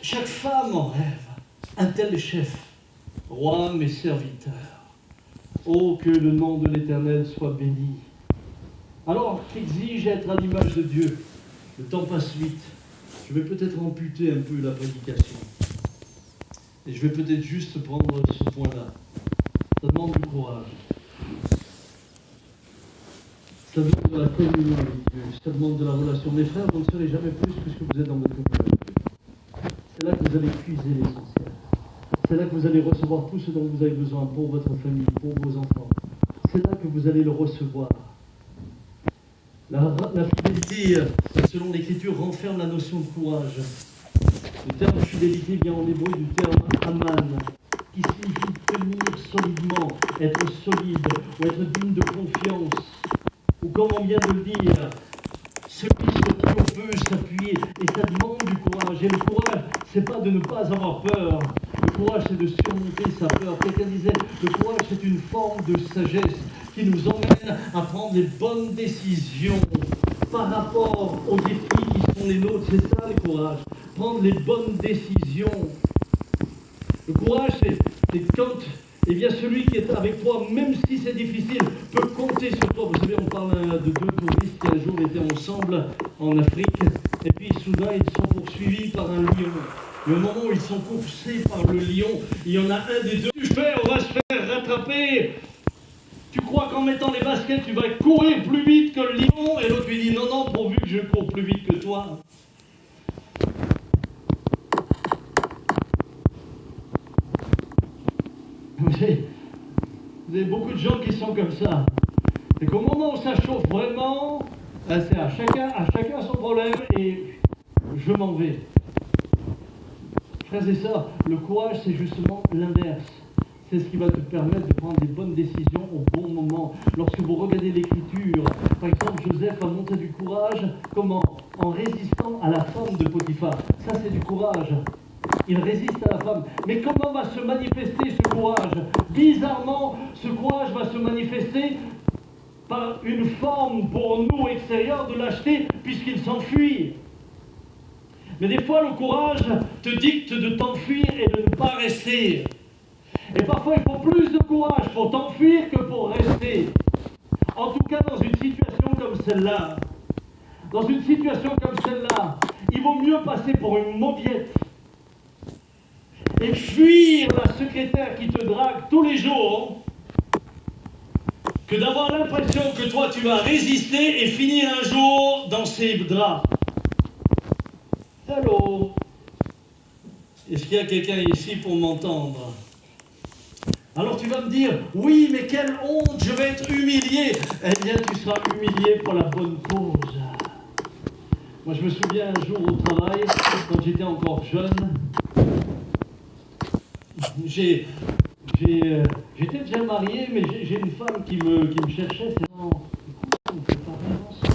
Chaque femme en rêve. Un tel chef, roi mes serviteurs. Oh, que le nom de l'Éternel soit béni. Alors qu'exige être à l'image de Dieu? Le temps passe vite. Je vais peut-être amputer un peu la prédication. Et je vais peut-être juste prendre ce point-là. Ça demande du courage. Ça demande de la communion avec Dieu. Ça demande de la relation. Mes frères, vous ne serez jamais plus que ce que vous êtes dans votre communion avec Dieu. C'est là que vous allez puiser l'essentiel. C'est là que vous allez recevoir tout ce dont vous avez besoin pour votre famille, pour vos enfants. C'est là que vous allez le recevoir. La fidélité, selon l'Écriture, renferme la notion de courage. Le terme fidélité vient en hébreu du terme aman, qui signifie tenir solidement, être solide, ou être digne de confiance. Ou comme on vient de le dire, celui sur qui on peut s'appuyer. Et ça demande du courage. Et le courage, c'est pas de ne pas avoir peur. Le courage, c'est de surmonter sa peur. Quelqu'un disait, le courage, c'est une forme de sagesse qui nous emmène à prendre les bonnes décisions par rapport aux défis qui sont les nôtres. C'est ça le courage. Prendre les bonnes décisions. Le courage, c'est quand celui qui est avec toi, même si c'est difficile, peut compter sur toi. Vous savez, on parle de deux touristes qui un jour étaient ensemble en Afrique, et puis soudain, ils sont poursuivis par un lion. Et au moment où ils sont poussés par le lion, il y en a un des deux. Tu fais, on va se faire rattraper. Tu crois qu'en mettant les baskets, tu vas courir plus vite que le lion? Et l'autre lui dit, non, non, pourvu que je cours plus vite que toi. Vous avez beaucoup de gens qui sont comme ça. Et qu'au moment où ça chauffe vraiment, c'est à chacun son problème et je m'en vais. Frères et sœurs, le courage, c'est justement l'inverse. C'est ce qui va te permettre de prendre des bonnes décisions au bon moment. Lorsque vous regardez l'Écriture, par exemple, Joseph a montré du courage, comment? En résistant à la femme de Potiphar. Ça, c'est du courage. Il résiste à la femme. Mais comment va se manifester ce courage? Bizarrement, ce courage va se manifester par une forme pour nous extérieure de lâcheté, puisqu'il s'enfuit. Mais des fois, le courage te dicte de t'enfuir et de ne pas rester. Et parfois, il faut plus de courage pour t'enfuir que pour rester. En tout cas, dans une situation comme celle-là, il vaut mieux passer pour une mauviette et fuir la secrétaire qui te drague tous les jours que d'avoir l'impression que toi tu vas résister et finir un jour dans ses draps. Allô? Est-ce qu'il y a quelqu'un ici pour m'entendre? Alors tu vas me dire, oui, mais quelle honte, je vais être humilié. Eh bien, tu seras humilié pour la bonne cause. Moi, je me souviens un jour au travail, quand j'étais encore jeune, j'étais déjà marié, mais j'ai une femme qui me cherchait. C'est non, écoute, on ne peut pas rien ensemble.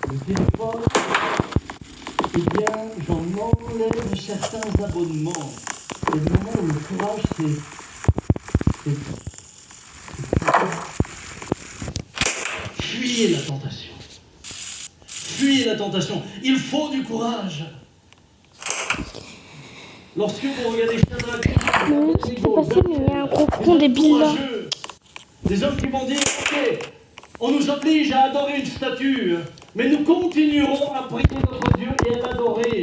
Le téléphone, eh bien, j'en enlève certains abonnements. Et le moment où le courage, c'est fuyez la tentation. Fuyez la tentation. Il faut du courage. Lorsque vous regardez Shadrach, Non, c'est pas passé, mais il y a un gros con débile là. Des hommes qui vont dire, ok, on nous oblige à adorer une statue, mais nous continuerons à prier notre Dieu et à l'adorer.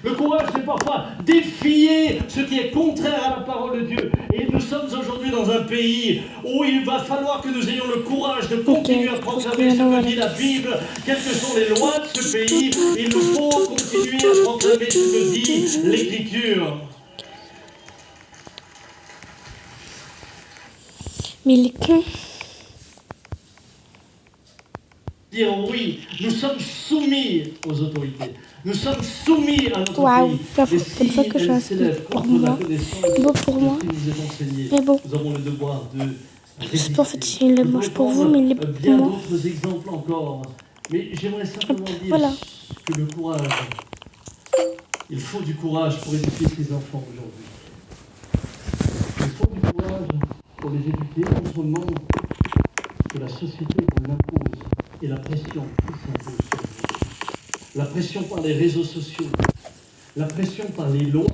Le courage, c'est parfois défier ce qui est contraire à la parole de Dieu. Et nous sommes aujourd'hui dans un pays où il va falloir que nous ayons le courage de continuer à proclamer ce que dit la Bible, quelles que sont les lois de ce pays. Il nous faut continuer à proclamer ce que dit l'Écriture. Mais il est con. Dire oui, nous sommes soumis aux autorités. Nous sommes soumis à notre Waouh, pays. c'est pour ça que je suis inscrite pour moi. Beau pour moi. Mais bon. Nous avons le devoir de Je sais pas en fait s'il est moche pour vous, mais il est beau pour bien moi. d'autres exemples encore. Mais j'aimerais simplement dire Voilà. que le courage, il faut du courage pour éduquer ses enfants aujourd'hui. Il faut du courage pour les éduquer autrement que la société vous l'impose et la pression qui s'impose sur vous. La pression par les réseaux sociaux, la pression par les lois.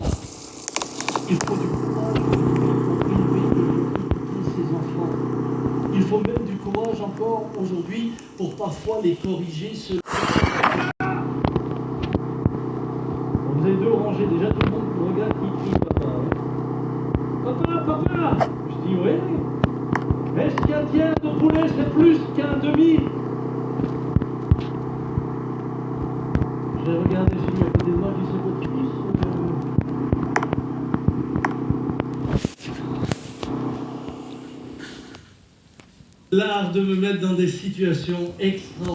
Il faut du courage pour élever ses enfants. Il faut même du courage encore aujourd'hui pour parfois les corriger. Vous avez deux rangées, déjà tout le monde me regarde qui crie papa. Papa, papa. Je dis oui. Est-ce qu'un tiers de poulet c'est plus qu'un demi? J'ai regardé celui à côté de moi, je dis c'est votre fils. L'art de me mettre dans des situations extraordinaires.